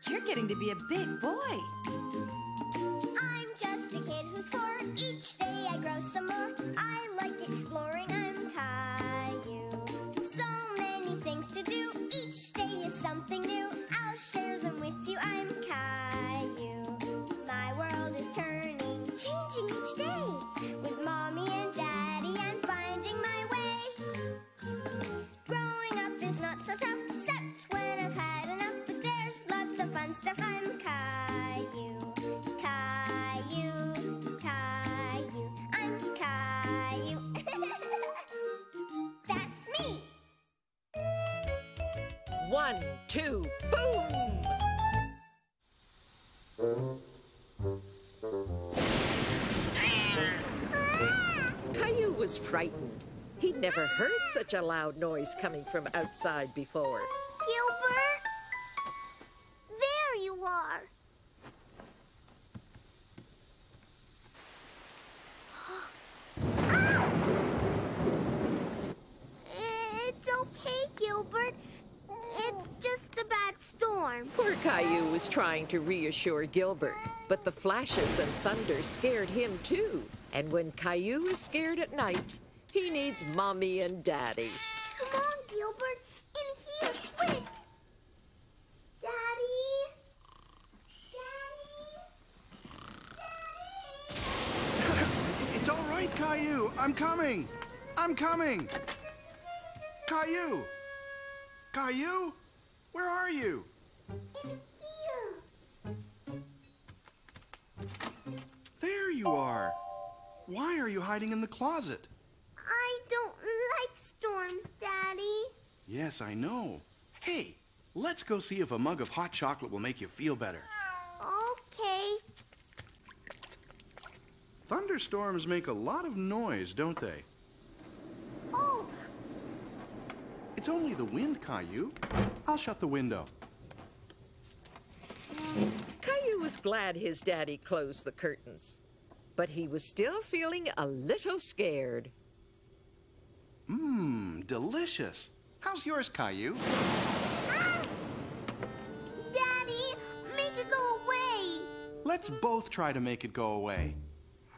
You're getting to be a big boy. I'm just a kid who's 4. Each day I grow some more. I like exploring. I'm Caillou. So many things to do. Each day is something new. I'll share them with you. I'm Caillou. My world is turning, changing each day. With Mommy and Daddy, I'm finding my way. Growing up is not so tough, except when I've had enough. But there's lots of fun stuff. I'm Caillou. Caillou, Caillou, I'm Caillou. That's me. 1, 2, boom! Caillou was frightened. He'd never heard such a loud noise coming from outside before. Gilbert? There you are. It's okay, Gilbert. It's just a bad storm. Poor Caillou was trying to reassure Gilbert, but the flashes and thunder scared him too. And when Caillou is scared at night, he needs Mommy and Daddy. Come on, Gilbert. In here, quick. Daddy? Daddy? Daddy? It's all right, Caillou. I'm coming. I'm coming. Caillou. Caillou? Where are you? In here. There you are. Why are you hiding in the closet? I don't like storms, Daddy. Yes, I know. Hey, let's go see if a mug of hot chocolate will make you feel better. Okay. Thunderstorms make a lot of noise, don't they? Oh, It's only the wind, Caillou. I'll shut the window. Caillou was glad his daddy closed the curtains, but he was still feeling a little scared. Delicious. How's yours, Caillou? Daddy, make it go away. Let's both try to make it go away.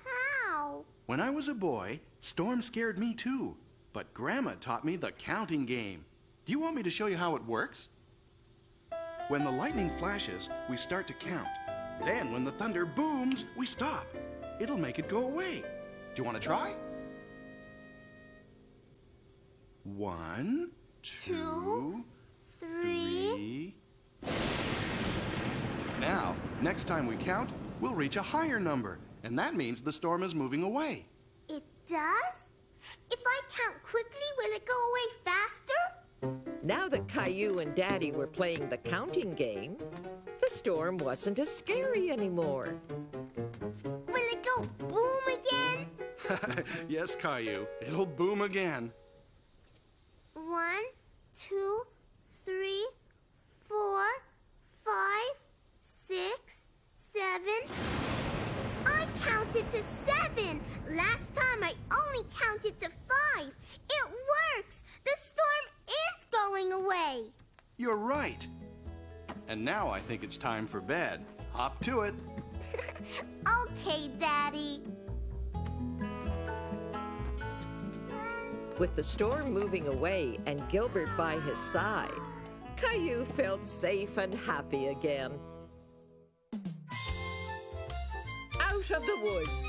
How? When I was a boy, storms scared me too. But Grandma taught me the counting game. Do you want me to show you how it works? When the lightning flashes, we start to count. Then when the thunder booms, we stop. It'll make it go away. Do you want to try? 1, 2, 3. Now, next time we count, we'll reach a higher number. And that means the storm is moving away. It does? If I count quickly, will it go away faster? Now that Caillou and Daddy were playing the counting game, the storm wasn't as scary anymore. Will it go boom again? Yes, Caillou. It'll boom again. 1, 2, 3, 4, 5, 6, 7. I counted to 7. Last time I only counted to 5. It works. The storm is going away. You're right. And now I think it's time for bed. Hop to it. Okay, Daddy. With the storm moving away and Gilbert by his side, Caillou felt safe and happy again. Out of the woods.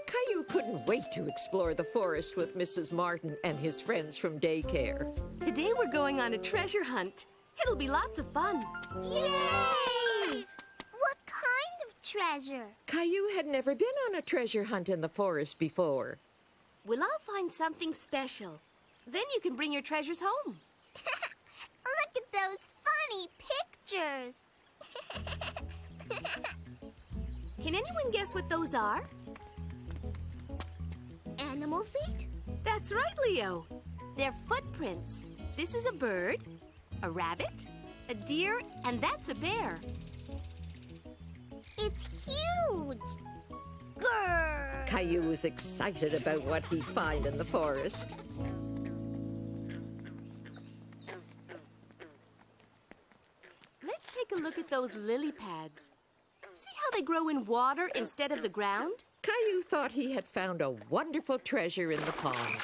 Caillou couldn't wait to explore the forest with Mrs. Martin and his friends from daycare. Today we're going on a treasure hunt. It'll be lots of fun. Yay! What kind of treasure? Caillou had never been on a treasure hunt in the forest before. We'll all find something special. Then you can bring your treasures home. Look at those funny pictures. Can anyone guess what those are? Animal feet? That's right, Leo. They're footprints. This is a bird, a rabbit, a deer, and that's a bear. It's huge. Grrr. Caillou was excited about what he'd find in the forest. those lily pads. See how they grow in water instead of the ground? Caillou thought he had found a wonderful treasure in the pond.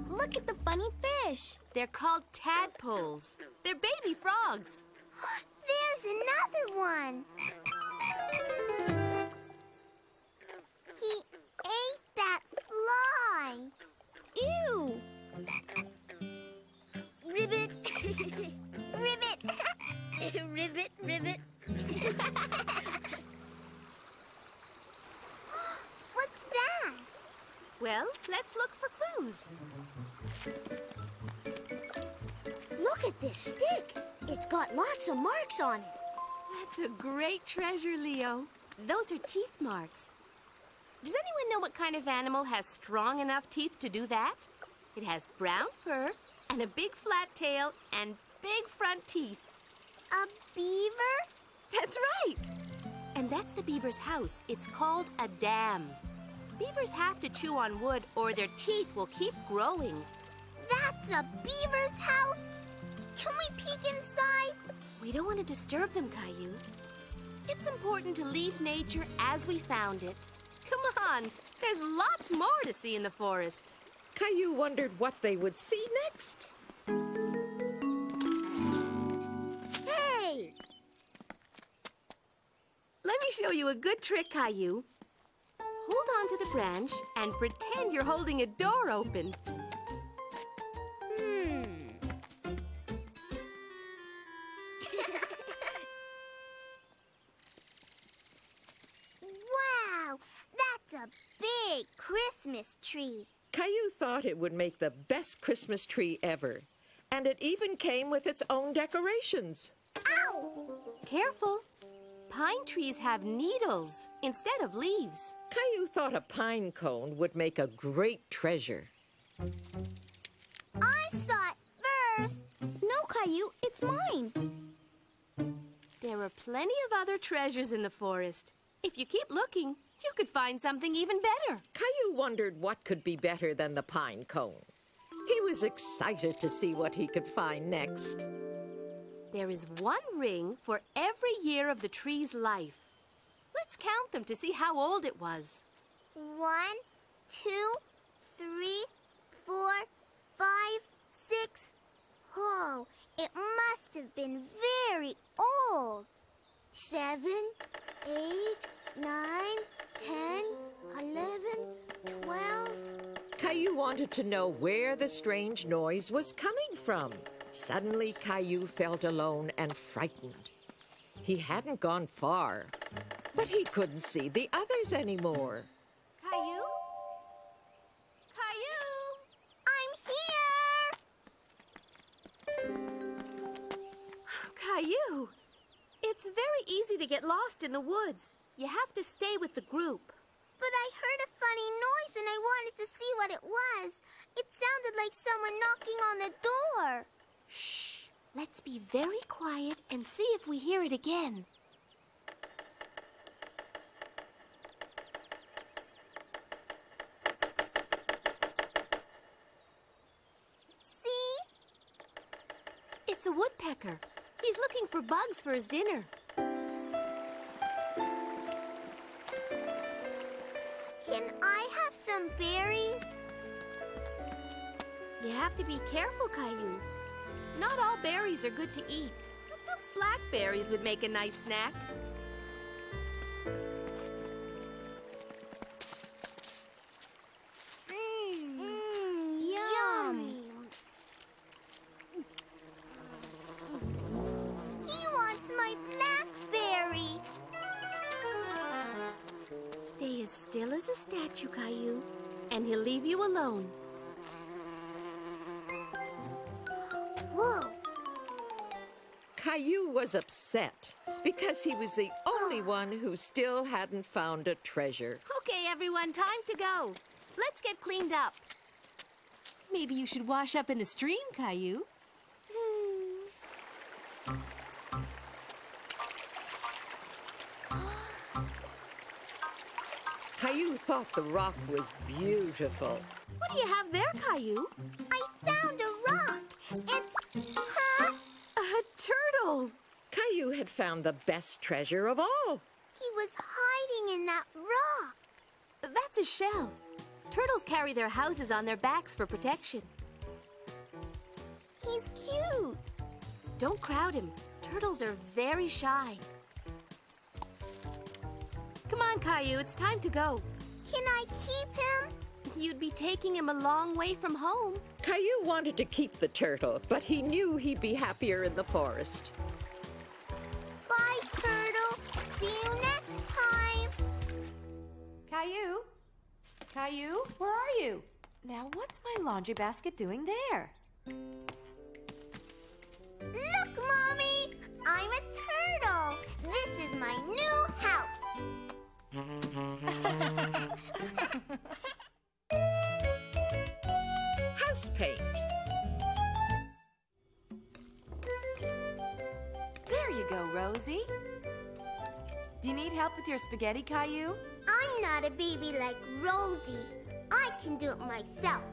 Look at the funny fish. They're called tadpoles. They're baby frogs. There's another one. He ate that fly. Ew. Ribbit. Ribbit. Ribbit, ribbit. What's that? Well, let's look for clues. Look at this stick. It's got lots of marks on it. That's a great treasure, Leo. Those are teeth marks. Does anyone know what kind of animal has strong enough teeth to do that? It has brown fur and a big flat tail and big front teeth. A beaver? That's right. And that's the beaver's house. It's called a dam. Beavers have to chew on wood or their teeth will keep growing. That's a beaver's house? Can we peek inside? We don't want to disturb them, Caillou. It's important to leave nature as we found it. Come on, there's lots more to see in the forest. Caillou wondered what they would see next. Hey! Let me show you a good trick, Caillou. Hold on to the branch and pretend you're holding a door open. Wow, that's a big Christmas tree. Caillou thought it would make the best Christmas tree ever. And it even came with its own decorations. Ow! Careful. Pine trees have needles instead of leaves. Caillou thought a pine cone would make a great treasure. I saw it first. No, Caillou, it's mine. There are plenty of other treasures in the forest. If you keep looking, you could find something even better. Caillou wondered what could be better than the pine cone. He was excited to see what he could find next. There is one ring for every year of the tree's life. Let's count them to see how old it was. 1, 2, 3, 4, 5, 6. Oh, it must have been very old. 7, 8, 9, 10, 11, 12. Caillou wanted to know where the strange noise was coming from. Suddenly, Caillou felt alone and frightened. He hadn't gone far, but he couldn't see the others anymore. Caillou? Caillou! I'm here! Caillou! It's very easy to get lost in the woods. You have to stay with the group. But I heard a funny noise and I wanted to see what it was. It sounded like someone knocking on the door. Shh! Let's be very quiet and see if we hear it again. See? It's a woodpecker. He's looking for bugs for his dinner. Can I have some berries? You have to be careful, Caillou. Not all berries are good to eat. But those blackberries would make a nice snack. Yummy. He wants my blackberry. Stay as still as a statue, Caillou, and he'll leave you alone. Whoa. Caillou was upset because he was the only one who still hadn't found a treasure. Okay, everyone, time to go. Let's get cleaned up. Maybe you should wash up in the stream, Caillou. Caillou thought the rock was beautiful. What do you have there, Caillou? I found a rock. It's... Huh? A turtle. Caillou had found the best treasure of all. He was hiding in that rock. That's a shell. Turtles carry their houses on their backs for protection. He's cute. Don't crowd him. Turtles are very shy. Come on, Caillou, it's time to go. Can I keep him? You'd be taking him a long way from home. Caillou wanted to keep the turtle, but he knew he'd be happier in the forest. Bye, Turtle. See you next time. Caillou? Caillou, where are you? Now, what's my laundry basket doing there? Look, Mommy! I'm a turtle. This is my new house. House paint. There you go, Rosie. Do you need help with your spaghetti, Caillou? I'm not a baby like Rosie. I can do it myself.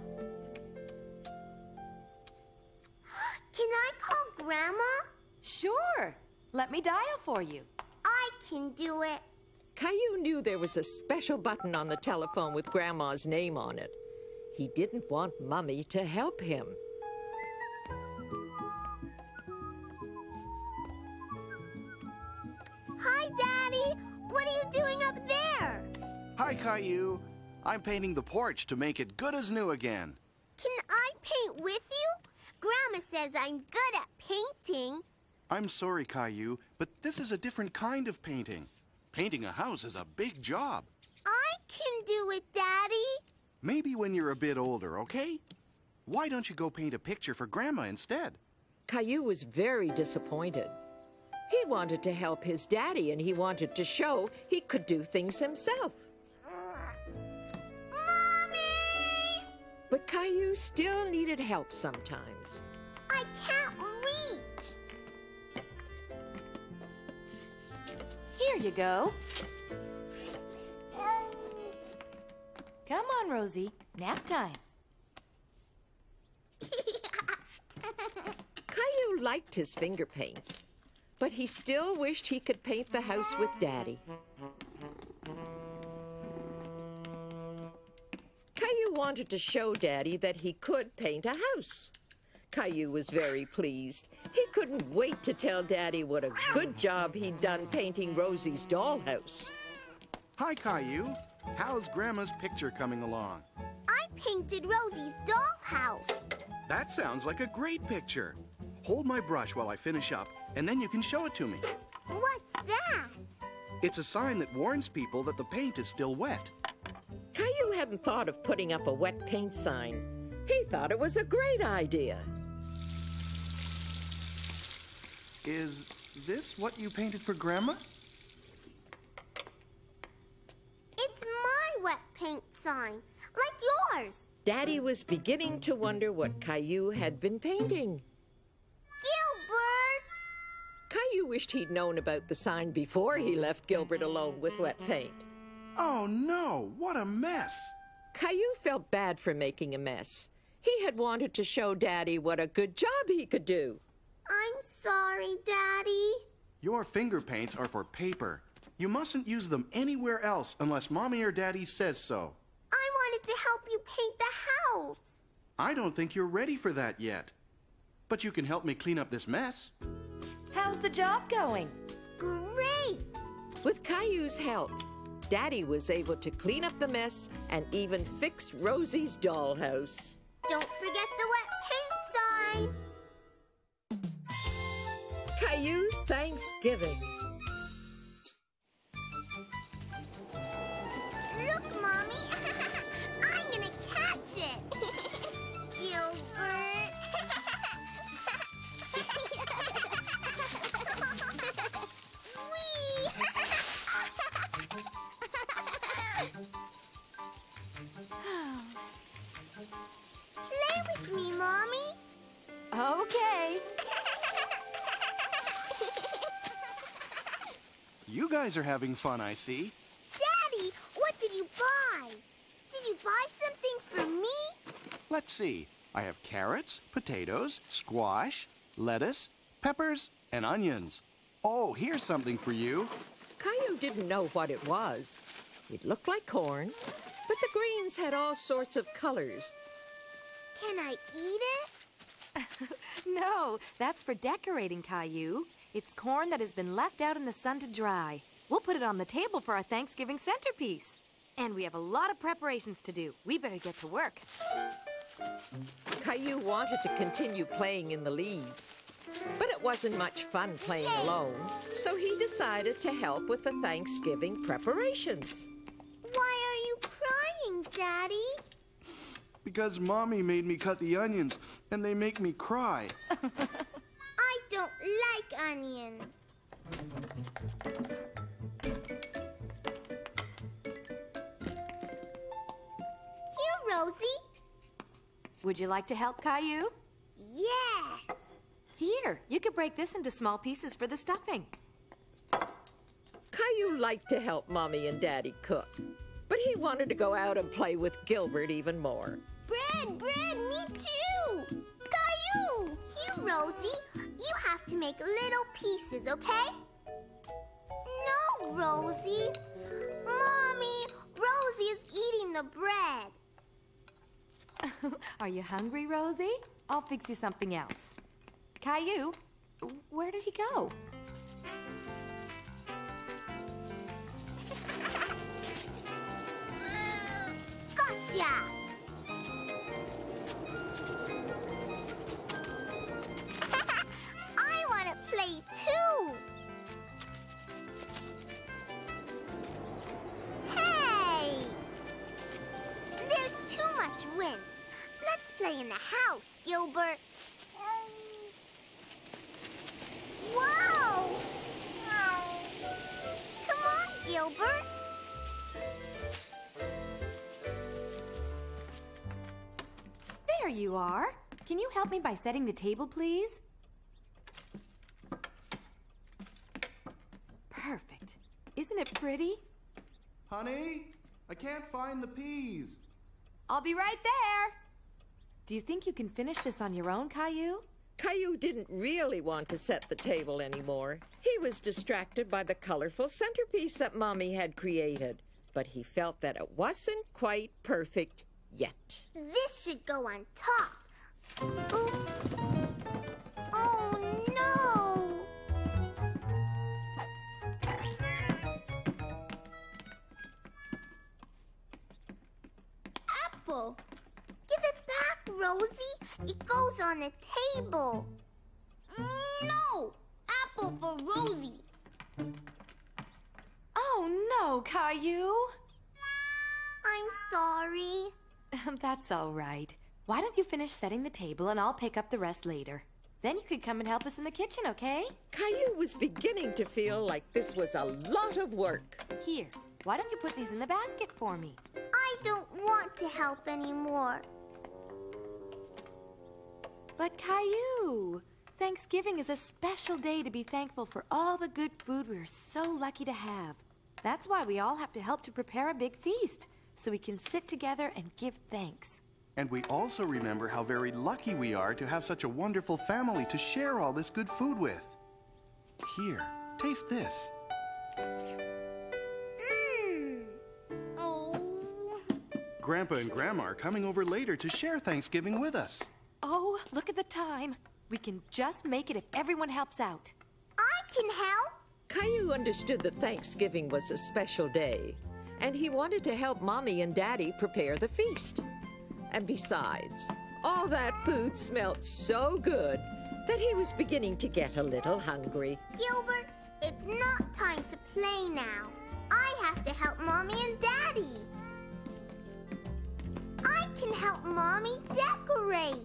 Can I call Grandma? Sure. Let me dial for you. I can do it. Caillou knew there was a special button on the telephone with Grandma's name on it. He didn't want Mummy to help him. Hi, Daddy. What are you doing up there? Hi, Caillou. I'm painting the porch to make it good as new again. Can I paint with you? Grandma says I'm good at painting. I'm sorry, Caillou, but this is a different kind of painting. Painting a house is a big job. I can do it, Daddy. Maybe when you're a bit older, okay? Why don't you go paint a picture for Grandma instead? Caillou was very disappointed. He wanted to help his daddy, and he wanted to show he could do things himself. Mommy! But Caillou still needed help sometimes. I can't reach. Here you go. Come on, Rosie. Nap time. Caillou liked his finger paints, but he still wished he could paint the house with Daddy. Caillou wanted to show Daddy that he could paint a house. Caillou was very pleased. He couldn't wait to tell Daddy what a good job he'd done painting Rosie's dollhouse. Hi, Caillou. How's Grandma's picture coming along? I painted Rosie's dollhouse. That sounds like a great picture. Hold my brush while I finish up, and then you can show it to me. What's that? It's a sign that warns people that the paint is still wet. Caillou hadn't thought of putting up a wet paint sign. He thought it was a great idea. Is this what you painted for Grandma? It's my wet paint sign, like yours. Daddy was beginning to wonder what Caillou had been painting. Gilbert! Caillou wished he'd known about the sign before he left Gilbert alone with wet paint. Oh no, what a mess! Caillou felt bad for making a mess. He had wanted to show Daddy what a good job he could do. I'm sorry, Daddy. Your finger paints are for paper. You mustn't use them anywhere else unless Mommy or Daddy says so. I wanted to help you paint the house. I don't think you're ready for that yet. But you can help me clean up this mess. How's the job going? Great! With Caillou's help, Daddy was able to clean up the mess and even fix Rosie's dollhouse. Don't forget the wet paint sign. Caillou's Thanksgiving. Look, Mommy. I'm gonna catch it. Gilbert. Whee! Play with me, Mommy. Okay. You guys are having fun, I see. Daddy, what did you buy? Let's see. I have carrots, potatoes, squash, lettuce, peppers, and onions. Oh, here's something for you. Caillou didn't know what it was. It looked like corn, but the greens had all sorts of colors. Can I eat it? No, that's for decorating, Caillou. It's corn that has been left out in the sun to dry. We'll put it on the table for our Thanksgiving centerpiece. And we have a lot of preparations to do. We better get to work. Caillou wanted to continue playing in the leaves, but it wasn't much fun playing alone, so he decided to help with the Thanksgiving preparations. Why are you crying, Daddy? Because Mommy made me cut the onions, and they make me cry. I don't like onions. Here, Rosie. Would you like to help, Caillou? Yes. Here, you could break this into small pieces for the stuffing. Caillou liked to help Mommy and Daddy cook, but he wanted to go out and play with Gilbert even more. Bread, me too. Caillou. Here, Rosie. You have to make little pieces, okay? No, Rosie. Mommy, Rosie is eating the bread. Are you hungry, Rosie? I'll fix you something else. Caillou, where did he go? Gotcha! I want to play too! Hey! There's too much wind. Let's play in the house, Gilbert. Whoa! Come on, Gilbert. There you are. Can you help me by setting the table, please? Perfect. Isn't it pretty? Honey, I can't find the peas. I'll be right there. Do you think you can finish this on your own, Caillou? Caillou didn't really want to set the table anymore. He was distracted by the colorful centerpiece that Mommy had created, but he felt that it wasn't quite perfect yet. This should go on top. Oops. Oh, no. Apple. Give it back, Rosie. It goes on the table. No! Apple for Rosie. Oh, no, Caillou. I'm sorry. That's all right. Why don't you finish setting the table and I'll pick up the rest later. Then you could come and help us in the kitchen, okay? Caillou was beginning to feel like this was a lot of work. Here, why don't you put these in the basket for me? I don't want to help anymore. But Caillou, Thanksgiving is a special day to be thankful for all the good food we're so lucky to have. That's why we all have to help to prepare a big feast, so we can sit together and give thanks. And we also remember how very lucky we are to have such a wonderful family to share all this good food with. Here, taste this. Oh. Grandpa and Grandma are coming over later to share Thanksgiving with us. Oh, look at the time. We can just make it if everyone helps out. I can help. Caillou understood that Thanksgiving was a special day, and he wanted to help Mommy and Daddy prepare the feast. And besides, all that food smelled so good that he was beginning to get a little hungry. Gilbert, it's not time to play now. I have to help Mommy and Daddy. I can help Mommy decorate.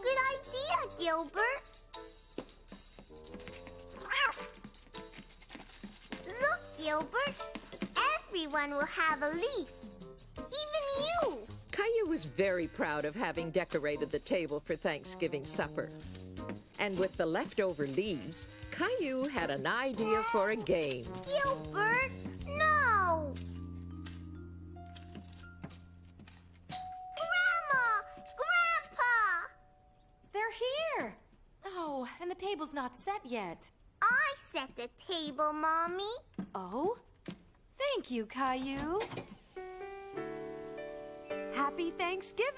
Good idea, Gilbert. Look, Gilbert. Everyone will have a leaf. Even you. Caillou was very proud of having decorated the table for Thanksgiving supper. And with the leftover leaves, Caillou had an idea for a game. Gilbert, no. table's not set yet. I set the table, Mommy. Oh? Thank you, Caillou. Happy Thanksgiving!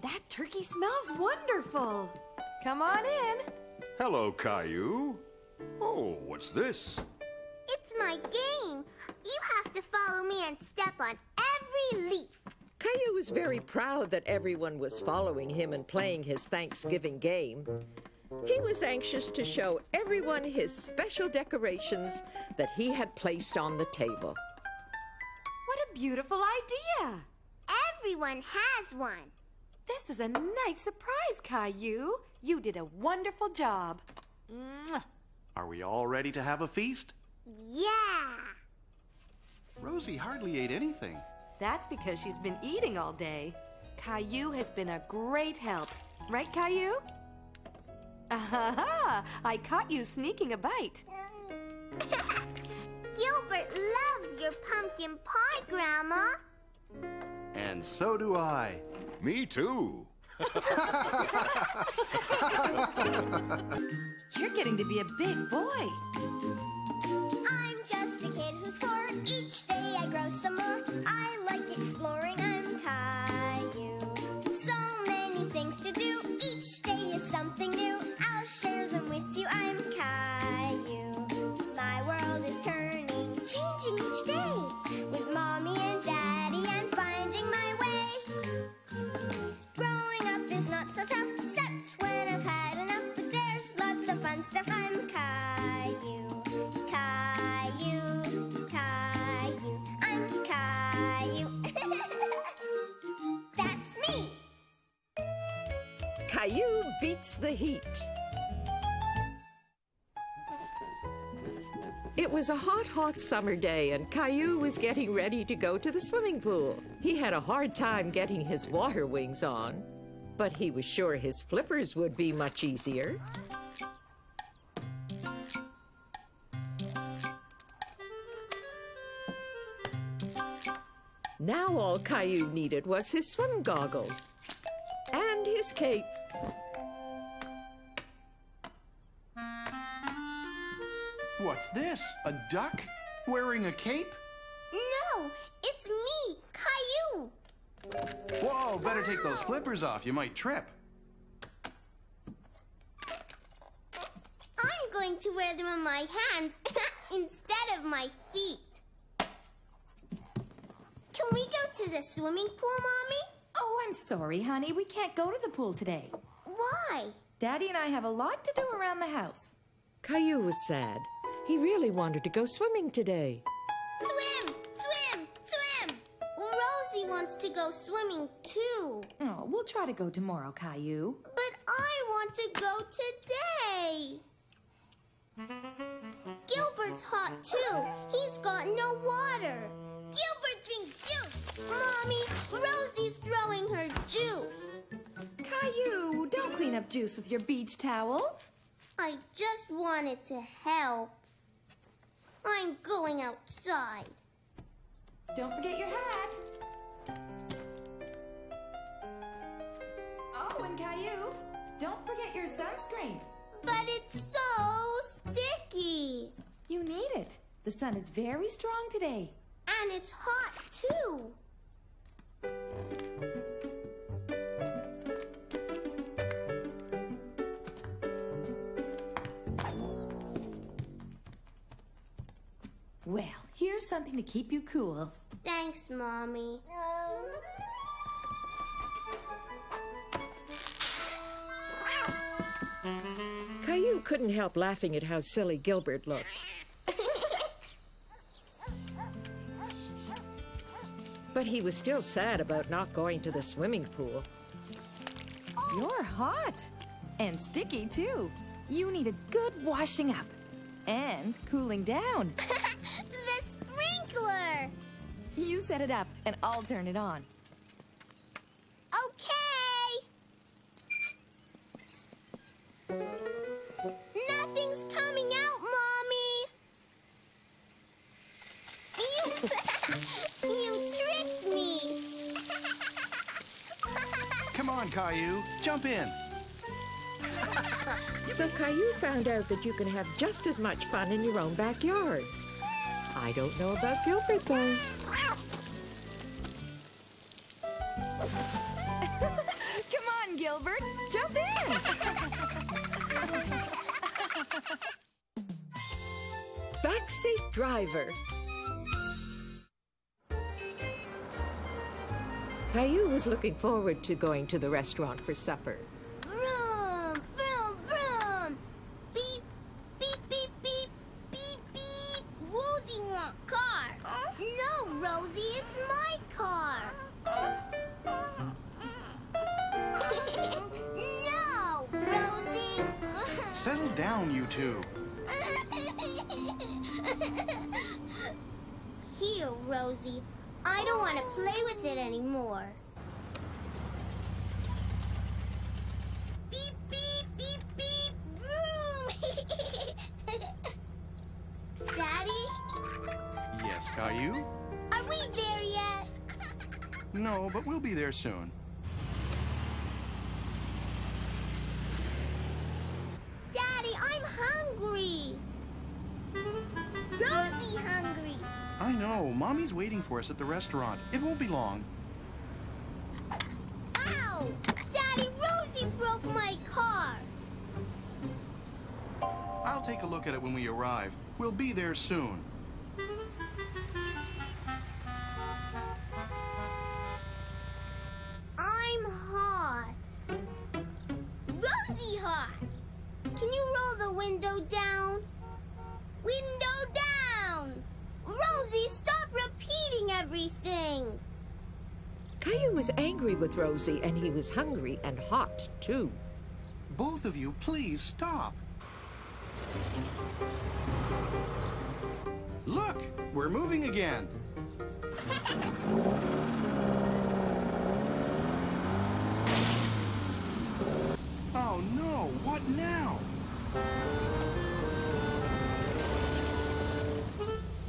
That turkey smells wonderful. Come on in. Hello, Caillou. Oh, what's this? It's my game. You have to follow me and step on every leaf. Caillou was very proud that everyone was following him and playing his Thanksgiving game. He was anxious to show everyone his special decorations that he had placed on the table. What a beautiful idea. Everyone has one. This is a nice surprise, Caillou. You did a wonderful job. Mwah. Are we all ready to have a feast? Yeah. Rosie hardly ate anything. That's because she's been eating all day. Caillou has been a great help. Right, Caillou? Aha! I caught you sneaking a bite. Gilbert loves your pumpkin pie, Grandma. And so do I. Me too. You're getting to be a big boy. I'm just a kid who's 4. Each day I grow some more. I like exploring. I'm Caillou. So many things to do. Each day is something new. I'll share them with you. I'm Caillou. My world is turning, changing each day. With Mommy and Daddy, I'm finding my way. Growing up is not so tough, except when I've had enough. But there's lots of fun stuff. I'm Caillou. Caillou, Caillou, I'm Caillou. That's me. Caillou beats the heat. It was a hot, hot summer day, and Caillou was getting ready to go to the swimming pool. He had a hard time getting his water wings on, but he was sure his flippers would be much easier. Now all Caillou needed was his swim goggles and his cape. What's this? A duck? Wearing a cape? No, it's me, Caillou. Whoa, better take those flippers off. You might trip. I'm going to wear them on my hands instead of my feet. Can we go to the swimming pool, Mommy? Oh, I'm sorry, honey. We can't go to the pool today. Why? Daddy and I have a lot to do around the house. Caillou was sad. He really wanted to go swimming today. Swim! Swim! Swim! Rosie wants to go swimming too. Oh, we'll try to go tomorrow, Caillou. But I want to go today. Gilbert's hot too. He's got no water. Gilbert drinks juice. Mommy, Rosie's throwing her juice. Caillou, don't clean up juice with your beach towel. I just wanted to help. I'm going outside. Don't forget your hat. Oh, and Caillou, don't forget your sunscreen. But it's so sticky. You need it. The sun is very strong today. And it's hot too. Well, here's something to keep you cool. Thanks, Mommy. Caillou couldn't help laughing at how silly Gilbert looked. But he was still sad about not going to the swimming pool. You're hot. And sticky, too. You need a good washing up. And cooling down. The sprinkler! You set it up, and I'll turn it on. Okay. Nothing's coming out, Mommy. You tricked me. Come on, Caillou. Jump in. So Caillou found out that you can have just as much fun in your own backyard. I don't know about Gilbert, though. Come on, Gilbert. Jump in. Backseat driver. Caillou was looking forward to going to the restaurant for supper. Vroom, vroom, vroom. Beep, beep, beep, beep, beep, beep. Rosie want car. No, Rosie, it's my car. No, Rosie. Settle down, you two. Here, Rosie. I don't want to play with it anymore. Beep, beep, beep, beep. Vroom. Daddy, Yes, Caillou? are we there yet? No, but we'll be there soon. Daddy, I'm hungry. Rosie hungry. I know. Mommy's waiting for us at the restaurant. It won't be long. Ow! Daddy, Rosie broke my car. I'll take a look at it when we arrive. We'll be there soon. I'm hot. Rosie hot. Can you roll the window down? Window down! Rosie, stop repeating everything. Caillou was angry with Rosie, and he was hungry and hot, too. Both of you, please stop. Look, we're moving again. Oh no, what now?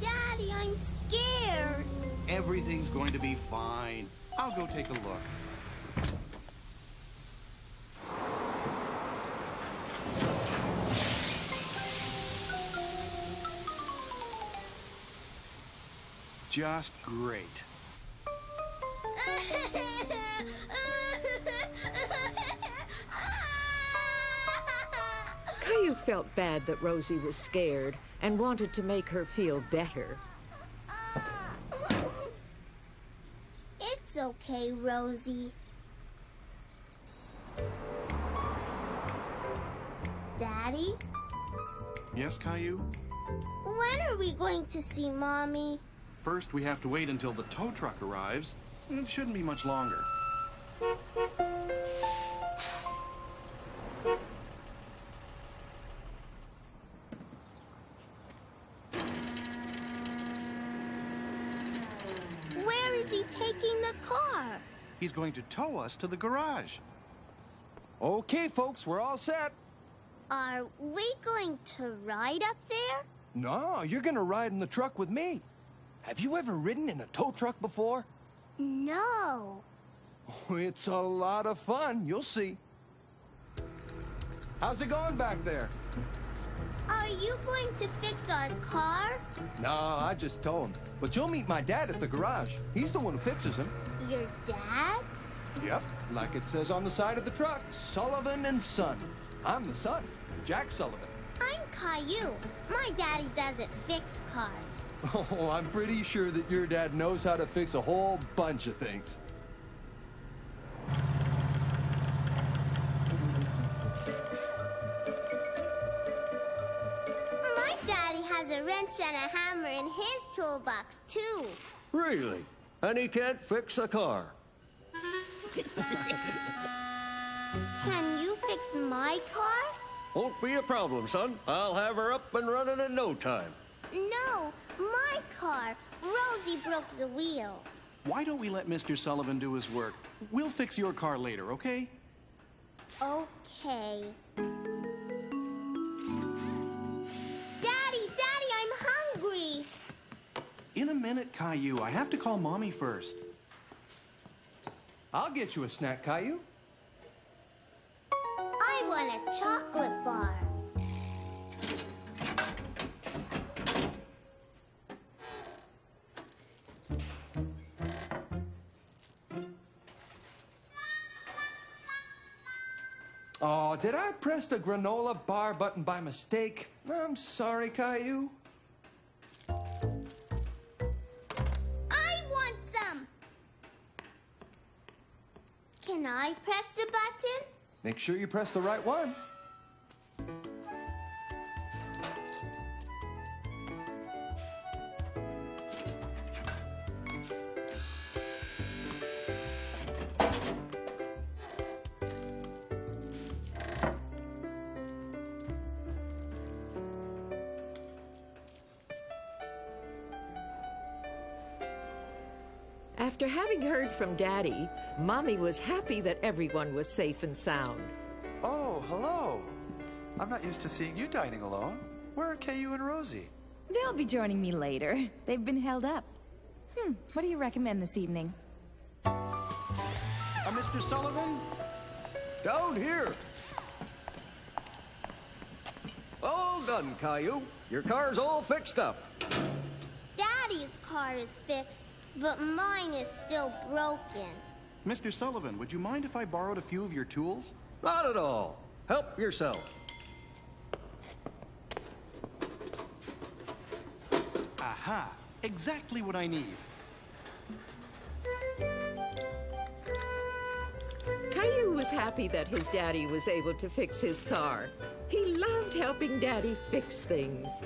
Daddy, I'm scared. Everything's going to be fine. I'll go take a look. Just great. Caillou felt bad that Rosie was scared and wanted to make her feel better. It's okay, Rosie. Daddy, Yes, Caillou? when are we going to see Mommy? First, we have to wait until the tow truck arrives. It shouldn't be much longer. Where is he taking the car? He's going to tow us to the garage. Okay, folks, we're all set. Are we going to ride up there? No, you're gonna ride in the truck with me. Have you ever ridden in a tow truck before? No. It's a lot of fun. You'll see. How's it going back there? Are you going to fix our car? No, I just tow him. But you'll meet my dad at the garage. He's the one who fixes him. Your dad? Yep, like it says on the side of the truck, Sullivan and Son. I'm the son, Jack Sullivan. I'm Caillou. My daddy doesn't fix cars. Oh, I'm pretty sure that your dad knows how to fix a whole bunch of things. My daddy has a wrench and a hammer in his toolbox, too. Really? And he can't fix a car? Can you fix my car? Won't be a problem, son. I'll have her up and running in no time. No, my car. Rosie broke the wheel. Why don't we let Mr. Sullivan do his work? We'll fix your car later, okay? Okay. Daddy, I'm hungry. In a minute, Caillou. I have to call Mommy first. I'll get you a snack, Caillou. I want want a chocolate bar. Oh, did I press the granola bar button by mistake? I'm sorry, Caillou. I want some. Can I press the button? Make sure you press the right one. After having heard from Daddy, Mommy was happy that everyone was safe and sound. Oh, hello. I'm not used to seeing you dining alone. Where are Caillou and Rosie? They'll be joining me later. They've been held up. What do you recommend this evening? Mr. Sullivan? Down here. All done, Caillou. Your car's all fixed up. Daddy's car is fixed, but mine is still broken. Mr. Sullivan, would you mind if I borrowed a few of your tools? Not at all. Help yourself. Aha! Exactly what I need. Caillou was happy that his daddy was able to fix his car. He loved helping Daddy fix things.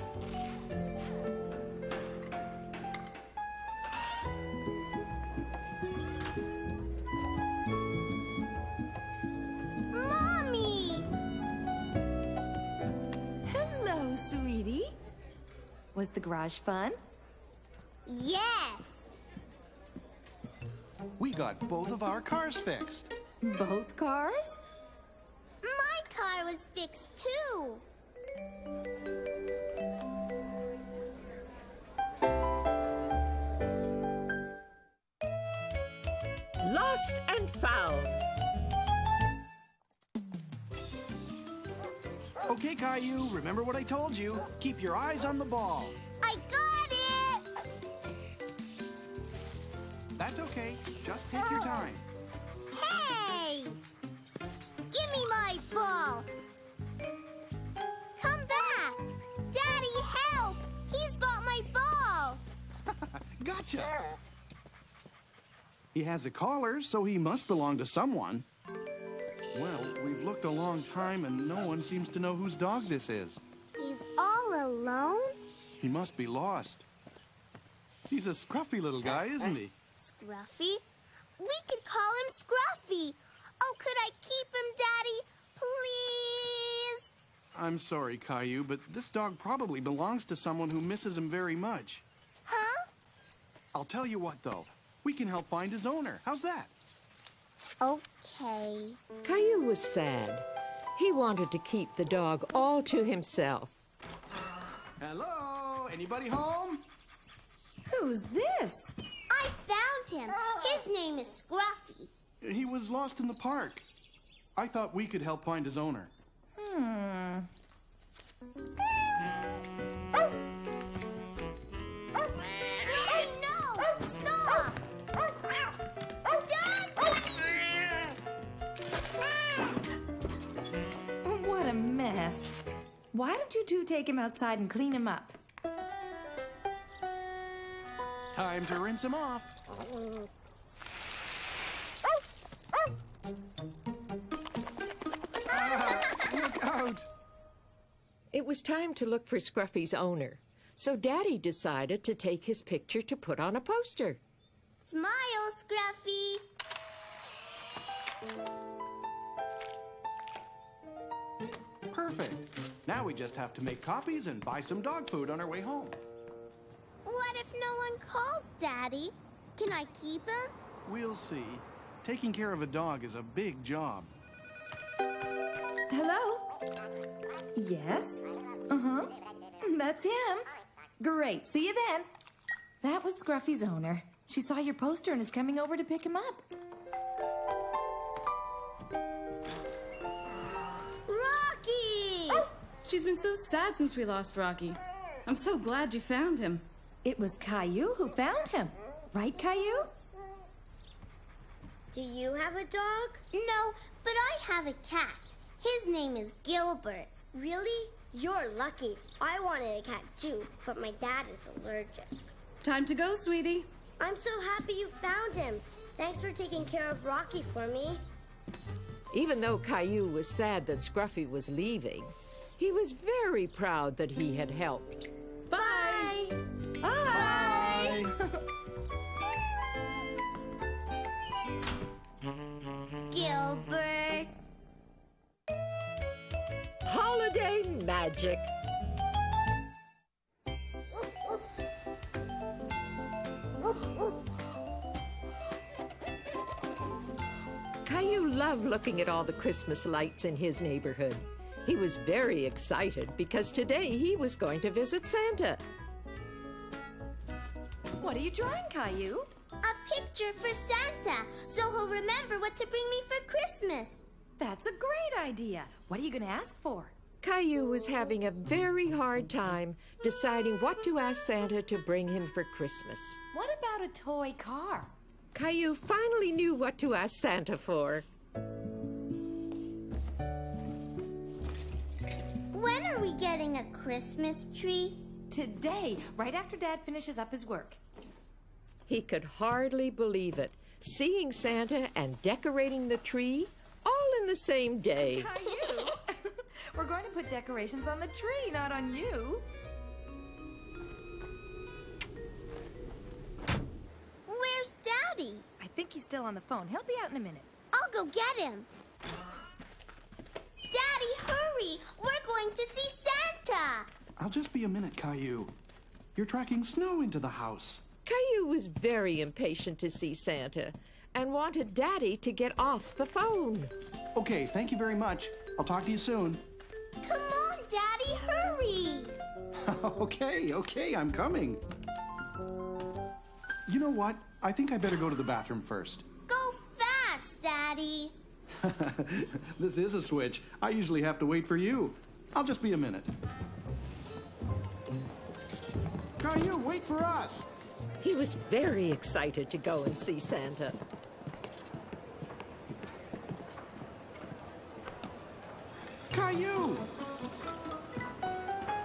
Mommy! Hello, sweetie. Was the garage fun? Yes! We got both of our cars fixed. Both cars? My car was fixed too. Lost and found. Okay, Caillou, remember what I told you. Keep your eyes on the ball. I got it! That's okay. Just take your time. Hey! Give me my ball! Come back! Daddy, help! He's got my ball! Gotcha! He has a collar, so he must belong to someone. Well, we've looked a long time and no one seems to know whose dog this is. He's all alone? He must be lost. He's a scruffy little guy, isn't he? Scruffy? We could call him Scruffy. Oh, could I keep him, Daddy? Please? I'm sorry, Caillou, but this dog probably belongs to someone who misses him very much. Huh? I'll tell you what, though. We can help find his owner. How's that? Okay. Caillou was sad. He wanted to keep the dog all to himself. Hello? Anybody home? Who's this? I found him. His name is Scruffy. He was lost in the park. I thought we could help find his owner. Scruffy, no! Stop! What a mess. Why don't you two take him outside and clean him up? Time to rinse him off. Look out! It was time to look for Scruffy's owner, so Daddy decided to take his picture to put on a poster. Smile, Scruffy. Perfect. Now we just have to make copies and buy some dog food on our way home. What if no one calls, Daddy? Can I keep him? We'll see. Taking care of a dog is a big job. Hello? Yes? That's him. Great. See you then. That was Scruffy's owner. She saw your poster and is coming over to pick him up. Run! She's been so sad since we lost Rocky. I'm so glad you found him. It was Caillou who found him. Right, Caillou? Do you have a dog? No, but I have a cat. His name is Gilbert. Really? You're lucky. I wanted a cat too, but my dad is allergic. Time to go, sweetie. I'm so happy you found him. Thanks for taking care of Rocky for me. Even though Caillou was sad that Scruffy was leaving, he was very proud that he had helped. Bye! Bye! Gilbert. Holiday magic. Caillou loved looking at all the Christmas lights in his neighborhood. He was very excited because today he was going to visit Santa. What are you drawing, Caillou? A picture for Santa, so he'll remember what to bring me for Christmas. That's a great idea. What are you going to ask for? Caillou was having a very hard time deciding what to ask Santa to bring him for Christmas. What about a toy car? Caillou finally knew what to ask Santa for. When are we getting a Christmas tree? Today, right after Dad finishes up his work. He could hardly believe it, seeing Santa and decorating the tree all in the same day. Caillou, we're going to put decorations on the tree, not on you. Where's Daddy? I think he's still on the phone. He'll be out in a minute. I'll go get him. Daddy, hurry! We're going to see Santa! I'll just be a minute, Caillou. You're tracking snow into the house. Caillou was very impatient to see Santa and wanted Daddy to get off the phone. Okay, thank you very much. I'll talk to you soon. Come on, Daddy, hurry! Okay, I'm coming. You know what? I think I better go to the bathroom first. Go fast, Daddy! This is a switch. I usually have to wait for you. I'll just be a minute. Caillou, wait for us! He was very excited to go and see Santa. Caillou!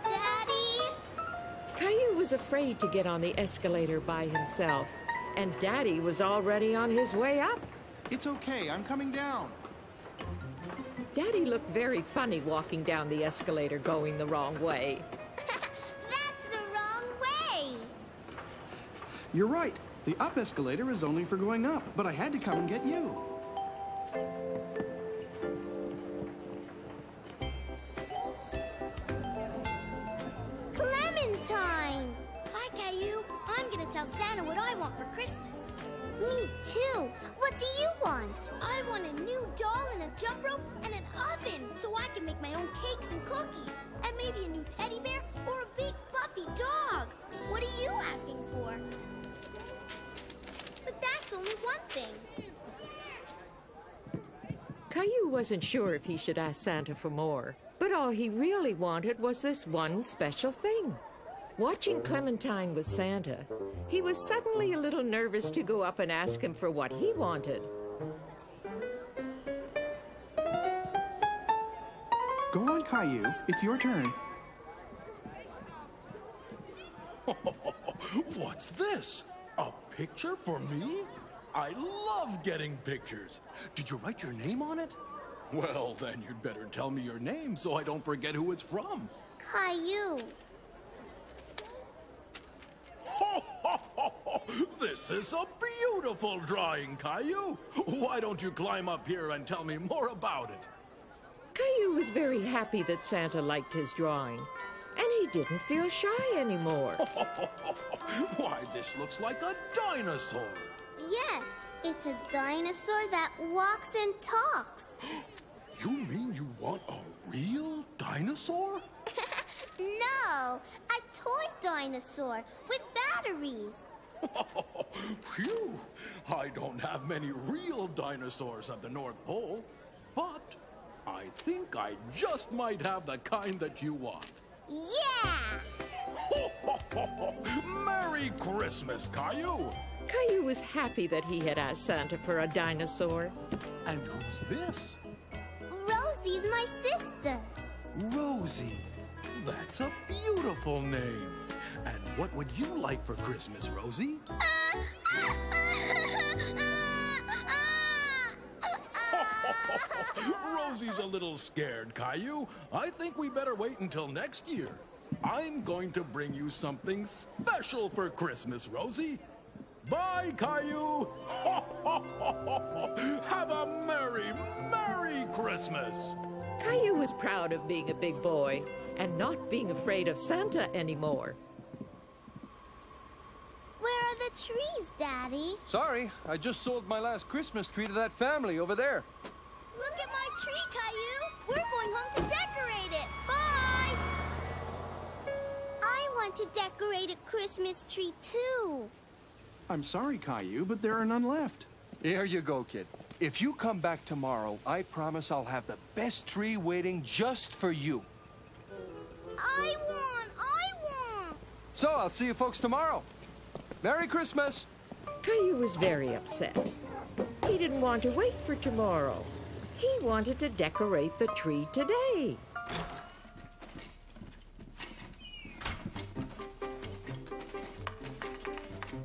Daddy! Caillou was afraid to get on the escalator by himself, and Daddy was already on his way up. It's okay, I'm coming down. Daddy looked very funny walking down the escalator going the wrong way. That's the wrong way! You're right. The up escalator is only for going up, but I had to come and get you. Clementine! Hi, Caillou. I'm gonna tell Santa what I want for Christmas. Me too. What do you want? I want a new doll and a jump rope and an oven so I can make my own cakes and cookies. And maybe a new teddy bear or a big fluffy dog. What are you asking for? But that's only one thing. Caillou wasn't sure if he should ask Santa for more, but all he really wanted was this one special thing. Watching Clementine with Santa, he was suddenly a little nervous to go up and ask him for what he wanted. Go on, Caillou. It's your turn. What's this? A picture for me? I love getting pictures. Did you write your name on it? Well, then you'd better tell me your name so I don't forget who it's from. Caillou. This is a beautiful drawing, Caillou. Why don't you climb up here and tell me more about it? Caillou was very happy that Santa liked his drawing, and he didn't feel shy anymore. Why, this looks like a dinosaur. Yes, it's a dinosaur that walks and talks. You mean you want a real dinosaur? No, a toy dinosaur with batteries. Phew! I don't have many real dinosaurs at the North Pole, but I think I just might have the kind that you want. Yeah! Ho, ho, ho, ho. Merry Christmas, Caillou! Caillou was happy that he had asked Santa for a dinosaur. And who's this? Rosie's my sister. Rosie. That's a beautiful name. And what would you like for Christmas, Rosie? Rosie's a little scared, Caillou. I think we better wait until next year. I'm going to bring you something special for Christmas, Rosie. Bye, Caillou. Have a merry, merry Christmas. Caillou was proud of being a big boy and not being afraid of Santa anymore. Where are the trees, Daddy? Sorry, I just sold my last Christmas tree to that family over there. Look at my tree, Caillou. We're going home to decorate it. Bye! I want to decorate a Christmas tree, too. I'm sorry, Caillou, but there are none left. Here you go, kid. If you come back tomorrow, I promise I'll have the best tree waiting just for you. I want! So I'll see you folks tomorrow. Merry Christmas! Caillou was very upset. He didn't want to wait for tomorrow. He wanted to decorate the tree today.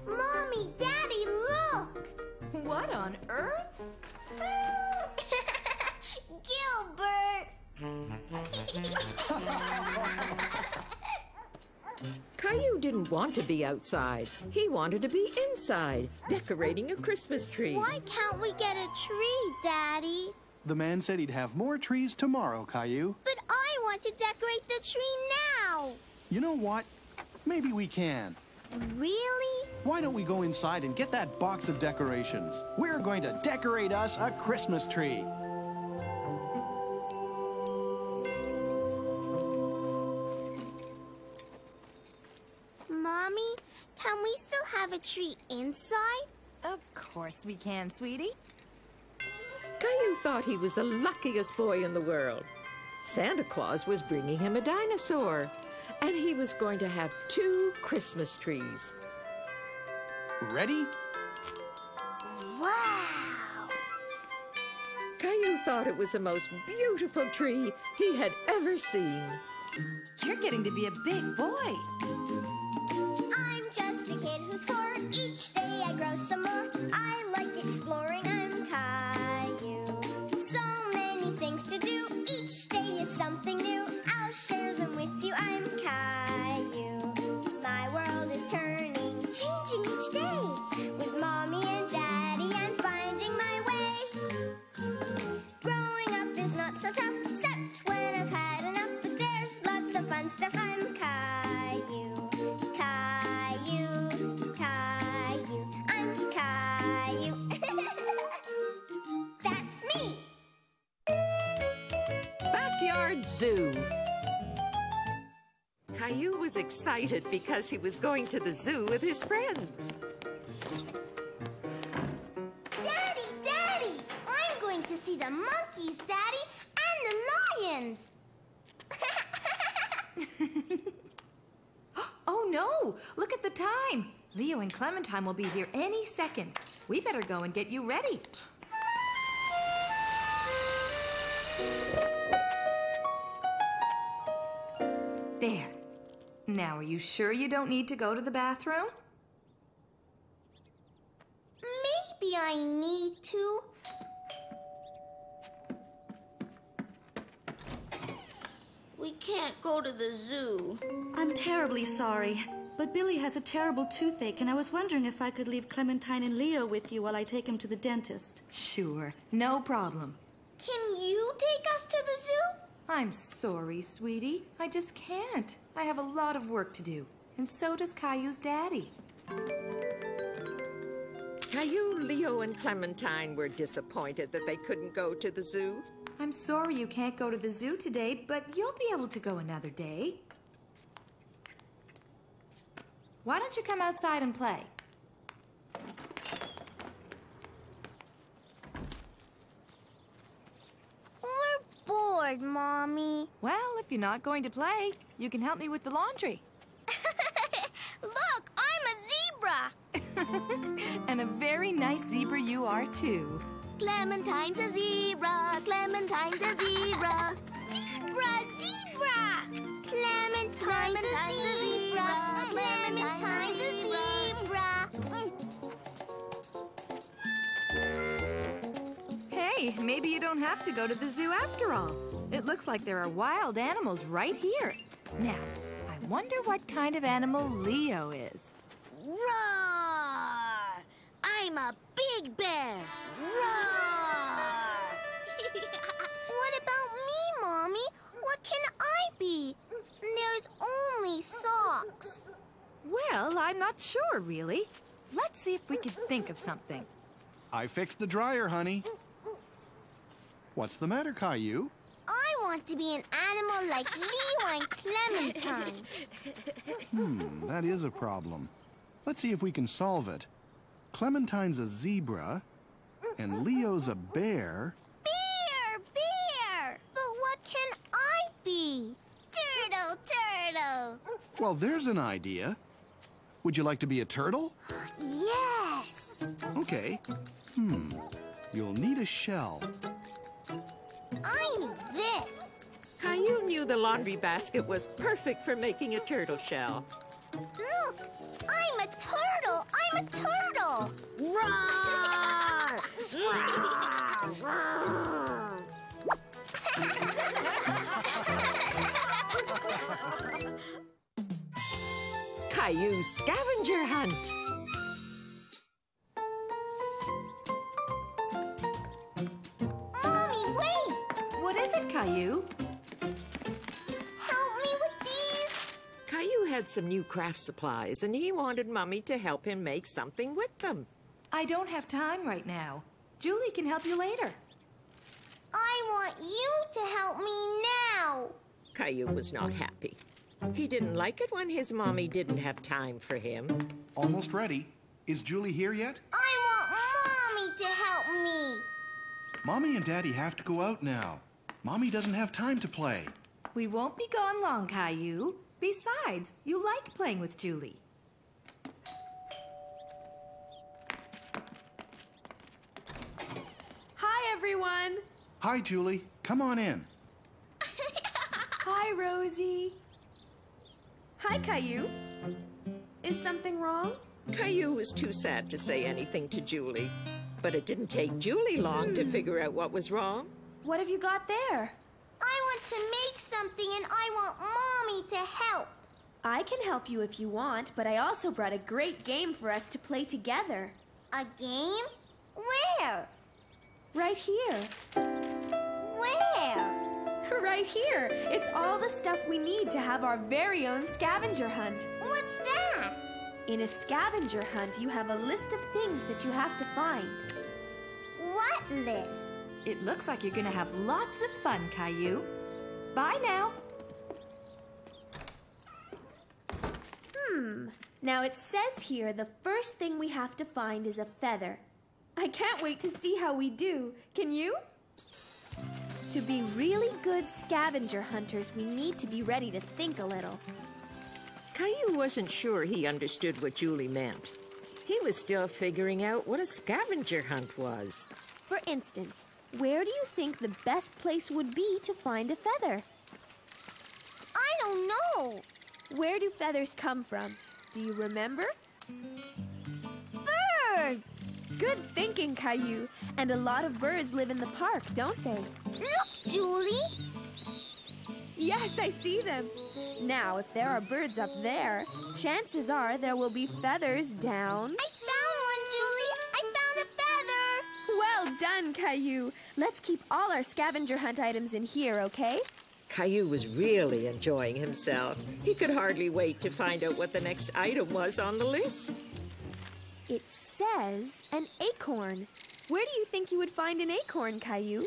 Mommy, Daddy, look! What on earth? Gilbert! Caillou didn't want to be outside. He wanted to be inside, decorating a Christmas tree. Why can't we get a tree, Daddy? The man said he'd have more trees tomorrow, Caillou. But I want to decorate the tree now. You know what? Maybe we can. Really? Why don't we go inside and get that box of decorations? We're going to decorate us a Christmas tree. Mommy, can we still have a tree inside? Of course we can, sweetie. Caillou thought he was the luckiest boy in the world. Santa Claus was bringing him a dinosaur, and he was going to have 2 Christmas trees. Ready? Wow! Caillou thought it was the most beautiful tree he had ever seen. You're getting to be a big boy. I'm just a kid who's 4. Each day I grow some more. I like exploring. I'm Caillou. So many things to do. Each day is something new. I'll share them with you. I'm Caillou. My world is turning, changing each day. With Mommy and Daddy, I'm finding my way. Growing up is not so tough, except when I've had enough. But there's lots of fun stuff. I'm Caillou. Caillou, Caillou, I'm Caillou. That's me. Backyard Zoo. Caillou was excited because he was going to the zoo with his friends. Daddy, Daddy, I'm going to see the monkeys, Daddy, and the lions. Oh no! Look at the time. Leo and Clementine will be here any second. We better go and get you ready. There. Now, are you sure you don't need to go to the bathroom? Maybe I need to. We can't go to the zoo. I'm terribly sorry, but Billy has a terrible toothache, and I was wondering if I could leave Clementine and Leo with you while I take him to the dentist. Sure, no problem. Can you take us to the zoo? I'm sorry, sweetie. I just can't. I have a lot of work to do, and so does Caillou's daddy. Caillou, Leo, and Clementine were disappointed that they couldn't go to the zoo. I'm sorry you can't go to the zoo today, but you'll be able to go another day. Why don't you come outside and play? We're bored, Mommy. Well, if you're not going to play, you can help me with the laundry. Look, I'm a zebra. And a very nice zebra you are, too. Clementine's a zebra. Clementine's a zebra. Zebra, zebra. Clementine's a zebra. Clementine's a zebra. Hey, maybe you don't have to go to the zoo after all. It looks like there are wild animals right here. Now, I wonder what kind of animal Leo is. Roar! I'm a big bear. Roar! What about me, Mommy? What can I be? There's only socks. Well, I'm not sure, really. Let's see if we can think of something. I fixed the dryer, honey. What's the matter, Caillou? I want to be an animal like Leo and Clementine. That is a problem. Let's see if we can solve it. Clementine's a zebra, and Leo's a bear. Bear! But what can I be? Turtle! Well, there's an idea. Would you like to be a turtle? Yes! Okay. You'll need a shell. I need this. Caillou knew the laundry basket was perfect for making a turtle shell. Look! I'm a turtle! Roar! Caillou's scavenger hunt. Mommy, wait! What is it, Caillou? Help me with these! Caillou had some new craft supplies, and he wanted Mummy to help him make something with them. I don't have time right now. Julie can help you later. I want you to help me now. Caillou was not happy. He didn't like it when his mommy didn't have time for him. Almost ready. Is Julie here yet? I want Mommy to help me. Mommy and Daddy have to go out now. Mommy doesn't have time to play. We won't be gone long, Caillou. Besides, you like playing with Julie. Hi, everyone. Hi, Julie. Come on in. Hi, Rosie. Hi, Caillou. Is something wrong? Caillou was too sad to say anything to Julie. But it didn't take Julie long to figure out what was wrong. What have you got there? I want to make something and I want Mommy to help. I can help you if you want, but I also brought a great game for us to play together. A game? Where? Right here. Where? Right here. It's all the stuff we need to have our very own scavenger hunt. What's that? In a scavenger hunt, you have a list of things that you have to find. What list? It looks like you're gonna have lots of fun, Caillou. Bye now. Now it says here the first thing we have to find is a feather. I can't wait to see how we do. Can you? To be really good scavenger hunters, we need to be ready to think a little. Caillou wasn't sure he understood what Julie meant. He was still figuring out what a scavenger hunt was. For instance, where do you think the best place would be to find a feather? I don't know. Where do feathers come from? Do you remember? Birds! Good thinking, Caillou. And a lot of birds live in the park, don't they? Look, Julie! Yes, I see them. Now, if there are birds up there, chances are there will be feathers down. I found one, Julie! I found a feather! Well done, Caillou. Let's keep all our scavenger hunt items in here, okay? Caillou was really enjoying himself. He could hardly wait to find out what the next item was on the list. It says an acorn. Where do you think you would find an acorn, Caillou?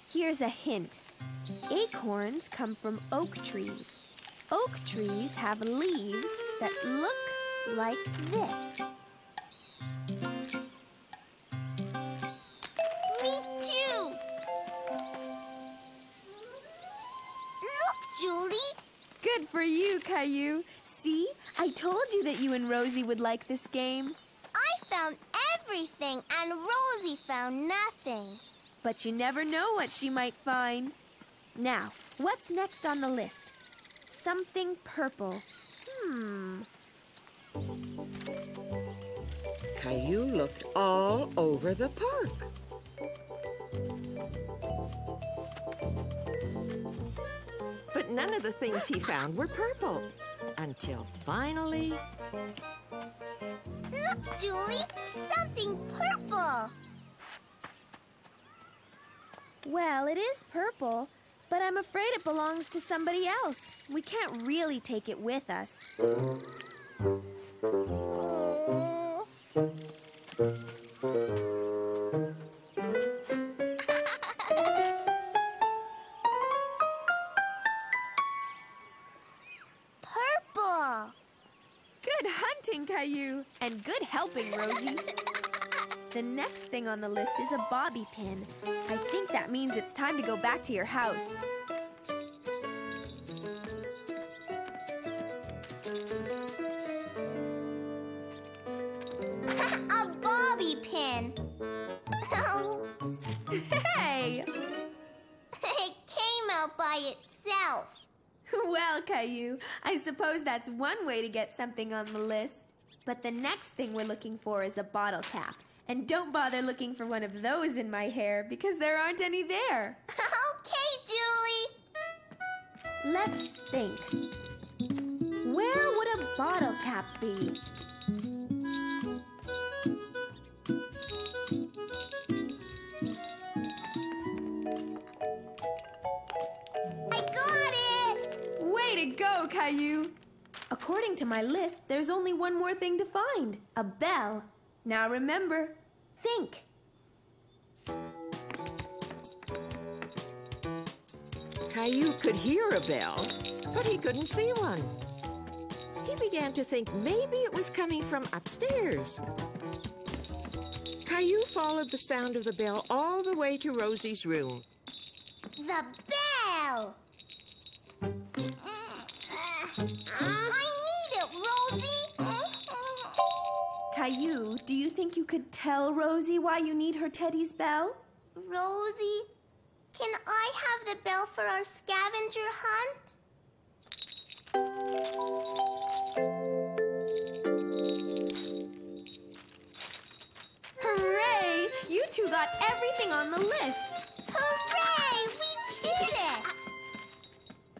Here's a hint. Acorns come from oak trees. Oak trees have leaves that look like this. Me too! for you, Caillou. See? I told you that you and Rosie would like this game. I found everything, and Rosie found nothing. But you never know what she might find. Now, what's next on the list? Something purple. Caillou looked all over the park. But none of the things he found were purple. Until finally... Look, Julie! Something purple! Well, it is purple, but I'm afraid it belongs to somebody else. We can't really take it with us. Purple! Good hunting, Caillou, and good helping, Rosie. The next thing on the list is a bobby pin. I think that means it's time to go back to your house. A bobby pin! Hey! It came out by itself. Well, Caillou, I suppose that's one way to get something on the list. But the next thing we're looking for is a bottle cap. And don't bother looking for one of those in my hair, because there aren't any there. Okay, Julie. Let's think. Where would a bottle cap be? I got it! Way to go, Caillou! According to my list, there's only one more thing to find. A bell. Now remember, think. Caillou could hear a bell, but he couldn't see one. He began to think maybe it was coming from upstairs. Caillou followed the sound of the bell all the way to Rosie's room. The bell! I need it, Rosie! Caillou, do you think you could tell Rosie why you need her Teddy's bell? Rosie, can I have the bell for our scavenger hunt? Hooray! You two got everything on the list. Hooray! We did it!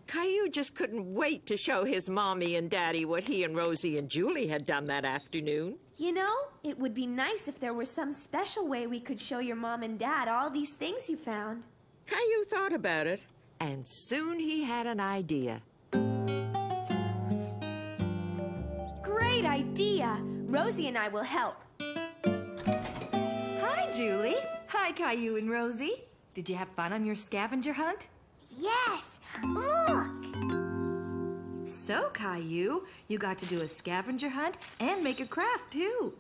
Caillou just couldn't wait to show his mommy and daddy what he and Rosie and Julie had done that afternoon. You know, it would be nice if there were some special way we could show your mom and dad all these things you found. Caillou thought about it, and soon he had an idea. Great idea! Rosie and I will help. Hi, Julie. Hi, Caillou and Rosie. Did you have fun on your scavenger hunt? Yes! Look! So, Caillou, you got to do a scavenger hunt and make a craft, too.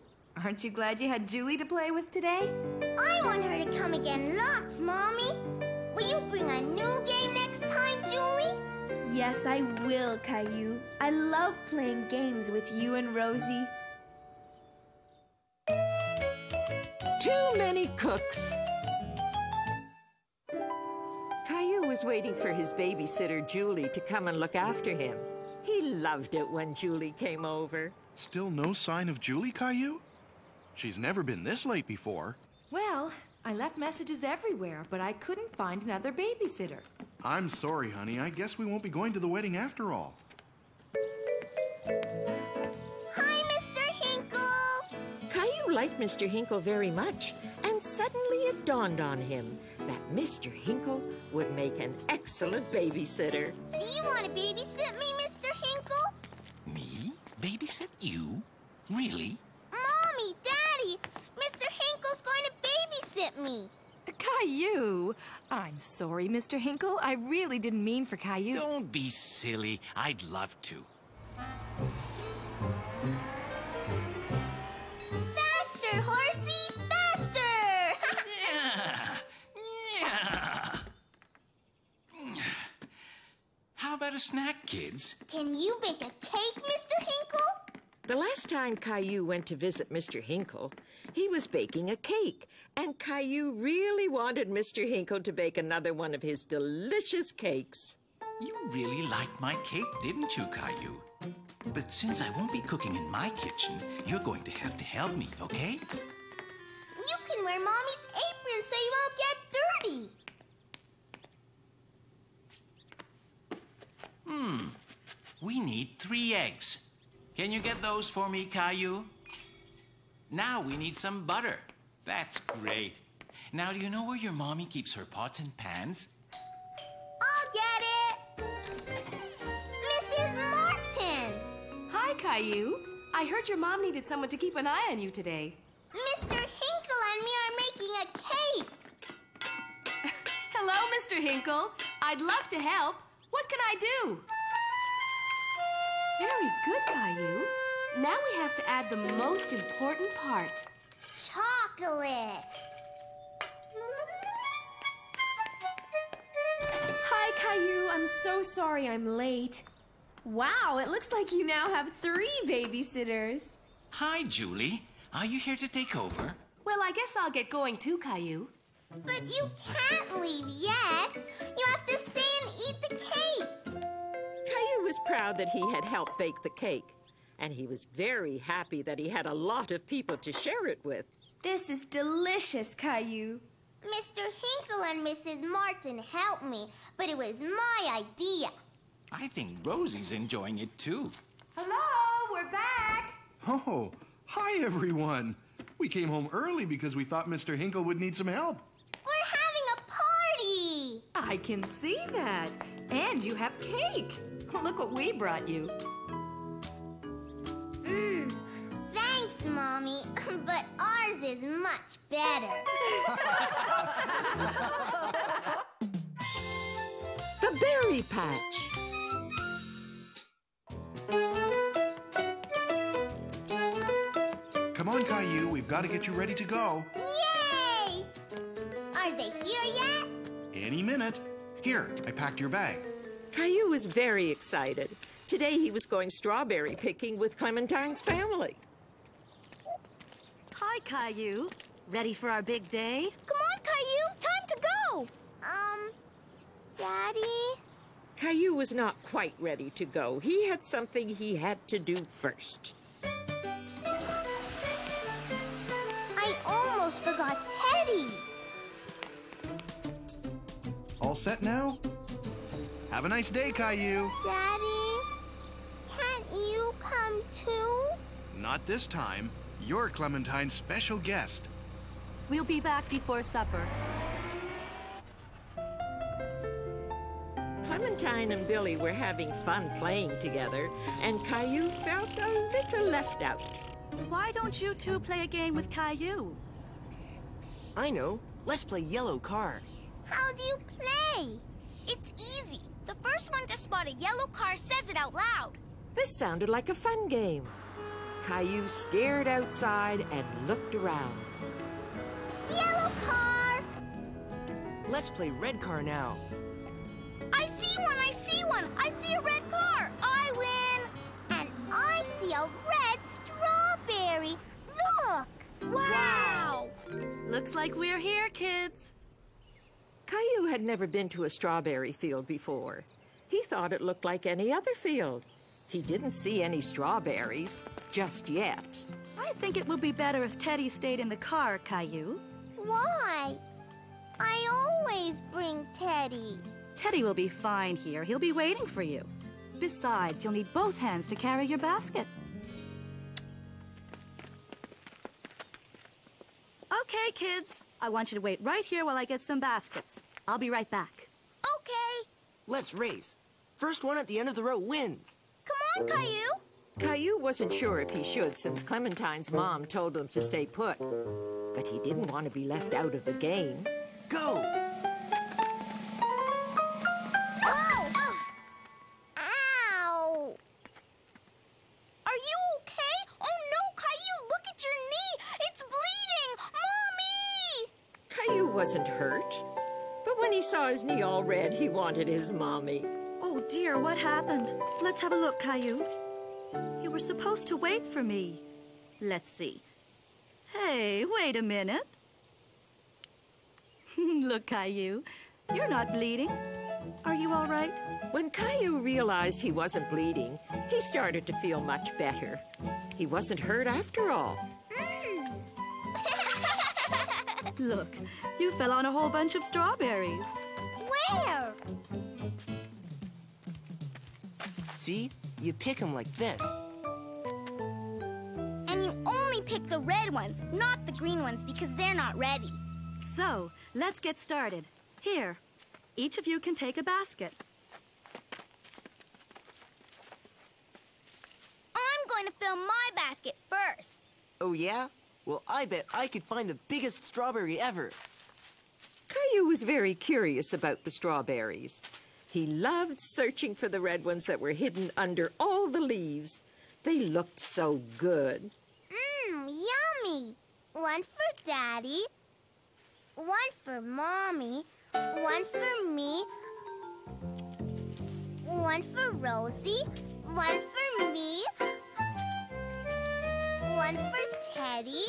Aren't you glad you had Julie to play with today? I want her to come again lots, Mommy. Will you bring a new game next time, Julie? Yes, I will, Caillou. I love playing games with you and Rosie. Too many cooks. Caillou was waiting for his babysitter, Julie, to come and look after him. He loved it when Julie came over. Still no sign of Julie, Caillou? She's never been this late before. Well, I left messages everywhere, but I couldn't find another babysitter. I'm sorry, honey. I guess we won't be going to the wedding after all. Hi, Mr. Hinkle! Caillou liked Mr. Hinkle very much, and suddenly it dawned on him that Mr. Hinkle would make an excellent babysitter. Do you want to babysit me, Mr. Hinkle? Me? Babysit you? Really? Mommy, Daddy, Mr. Hinkle's going to babysit me. Caillou! I'm sorry, Mr. Hinkle. I really didn't mean for Caillou. Don't be silly. I'd love to. Faster, horsey! Faster! How about a snack, kids. Can you bake a cake, Mr. Hinkle? The last time Caillou went to visit Mr. Hinkle, he was baking a cake, and Caillou really wanted Mr. Hinkle to bake another one of his delicious cakes. You really liked my cake, didn't you, Caillou? But since I won't be cooking in my kitchen, you're going to have to help me, okay? You can wear Mommy's apron so you won't get dirty. We need 3 eggs. Can you get those for me, Caillou? Now we need some butter. That's great. Now, do you know where your mommy keeps her pots and pans? I'll get it. Mrs. Martin. Hi, Caillou. I heard your mom needed someone to keep an eye on you today. Mr. Hinkle and me are making a cake. Hello, Mr. Hinkle. I'd love to help. What can I do? Very good, Caillou. Now we have to add the most important part. Chocolate. Hi, Caillou. I'm so sorry I'm late. Wow, it looks like you now have 3 babysitters. Hi, Julie. Are you here to take over? Well, I guess I'll get going too, Caillou. But you can't leave yet. You have to stay and eat the cake. Caillou was proud that he had helped bake the cake, and he was very happy that he had a lot of people to share it with. This is delicious, Caillou. Mr. Hinkle and Mrs. Martin helped me, but it was my idea. I think Rosie's enjoying it too. Hello, we're back. Oh, hi, everyone. We came home early because we thought Mr. Hinkle would need some help. We're having a party. I can see that. And you have cake. Look what we brought you. Thanks, Mommy. But ours is much better. The Berry Patch. Come on, Caillou. We've got to get you ready to go. Yay! Are they here yet? Any minute. Here, I packed your bag. Caillou was very excited. Today he was going strawberry picking with Clementine's family. Hi, Caillou. Ready for our big day? Come on, Caillou. Time to go. Daddy? Caillou was not quite ready to go. He had something he had to do first. I almost forgot Teddy. All set now? Have a nice day, Caillou. Daddy, can't you come too? Not this time. You're Clementine's special guest. We'll be back before supper. Clementine and Billy were having fun playing together, and Caillou felt a little left out. Why don't you two play a game with Caillou? I know. Let's play yellow car. How do you play? It's easy. The first one to spot a yellow car says it out loud. This sounded like a fun game. Caillou stared outside and looked around. Yellow car! Let's play red car now. I see one! I see one! I see a red car! I win! And I see a red strawberry. Look! Wow! Looks like we're here, kids. Caillou had never been to a strawberry field before. He thought it looked like any other field. He didn't see any strawberries, just yet. I think it would be better if Teddy stayed in the car, Caillou. Why? I always bring Teddy. Teddy will be fine here. He'll be waiting for you. Besides, you'll need both hands to carry your basket. Okay, kids. I want you to wait right here while I get some baskets. I'll be right back. Okay. Let's race. First one at the end of the row wins. Come on, Caillou. Caillou wasn't sure if he should since Clementine's mom told him to stay put. But he didn't want to be left out of the game. Go! Oh! Ow! Are you okay? Oh no, Caillou, look at your knee! It's bleeding! Mommy! Caillou wasn't hurt. But when he saw his knee all red, he wanted his mommy. Oh, Oh dear, what happened? Let's have a look, Caillou. You were supposed to wait for me. Let's see. Hey, wait a minute. Look, Caillou, you're not bleeding. Are you all right? When Caillou realized he wasn't bleeding, he started to feel much better. He wasn't hurt after all. Look, you fell on a whole bunch of strawberries. Where? See? You pick them like this. And you only pick the red ones, not the green ones, because they're not ready. So, let's get started. Here, each of you can take a basket. I'm going to fill my basket first. Oh, yeah? Well, I bet I could find the biggest strawberry ever. Caillou was very curious about the strawberries. He loved searching for the red ones that were hidden under all the leaves. They looked so good. Yummy. One for Daddy, one for Mommy, one for me, one for Rosie, one for me, one for Teddy.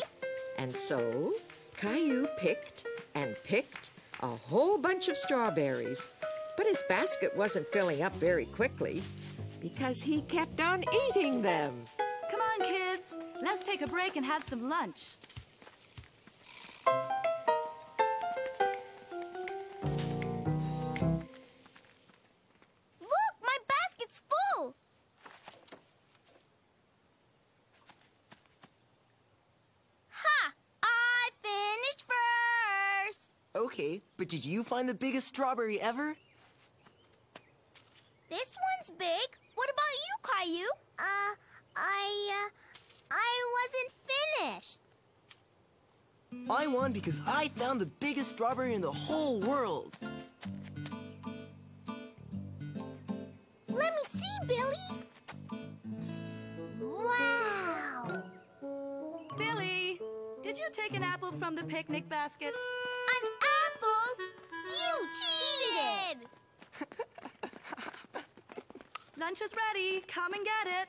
And so, Caillou picked and picked a whole bunch of strawberries. But his basket wasn't filling up very quickly because he kept on eating them. Come on, kids. Let's take a break and have some lunch. Look, my basket's full. Ha! I finished first. Okay, but did you find the biggest strawberry ever? This one's big. What about you, Caillou? I wasn't finished. I won because I found the biggest strawberry in the whole world. Let me see, Billy. Wow. Billy, did you take an apple from the picnic basket? An apple? You cheated! Lunch is ready. Come and get it.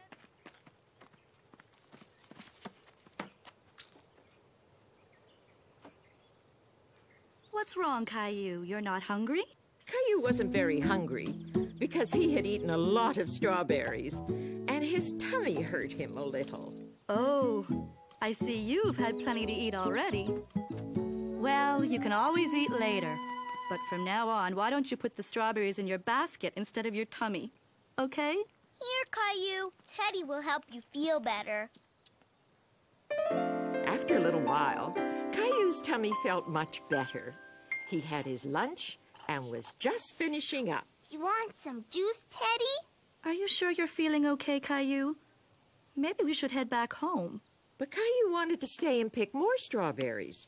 What's wrong, Caillou? You're not hungry? Caillou wasn't very hungry because he had eaten a lot of strawberries, and his tummy hurt him a little. Oh, I see you've had plenty to eat already. Well, you can always eat later. But from now on, why don't you put the strawberries in your basket instead of your tummy? Okay? Here, Caillou. Teddy will help you feel better. After a little while, Caillou's tummy felt much better. He had his lunch and was just finishing up. You want some juice, Teddy? Are you sure you're feeling okay, Caillou? Maybe we should head back home. But Caillou wanted to stay and pick more strawberries.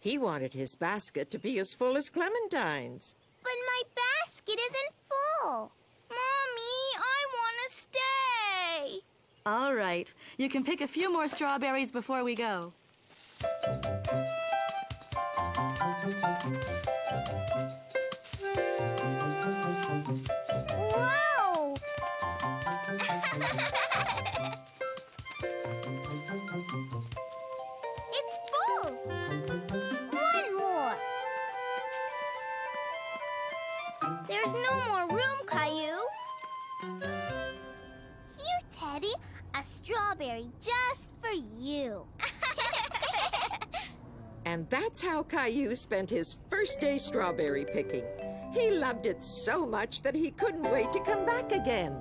He wanted his basket to be as full as Clementine's. But my basket isn't full. Mommy, I want to stay. All right. You can pick a few more strawberries before we go. Whoa! It's full. One more. There's no more room, Caillou. Here, Teddy, a strawberry just for you. And that's how Caillou spent his first day strawberry picking. He loved it so much that he couldn't wait to come back again.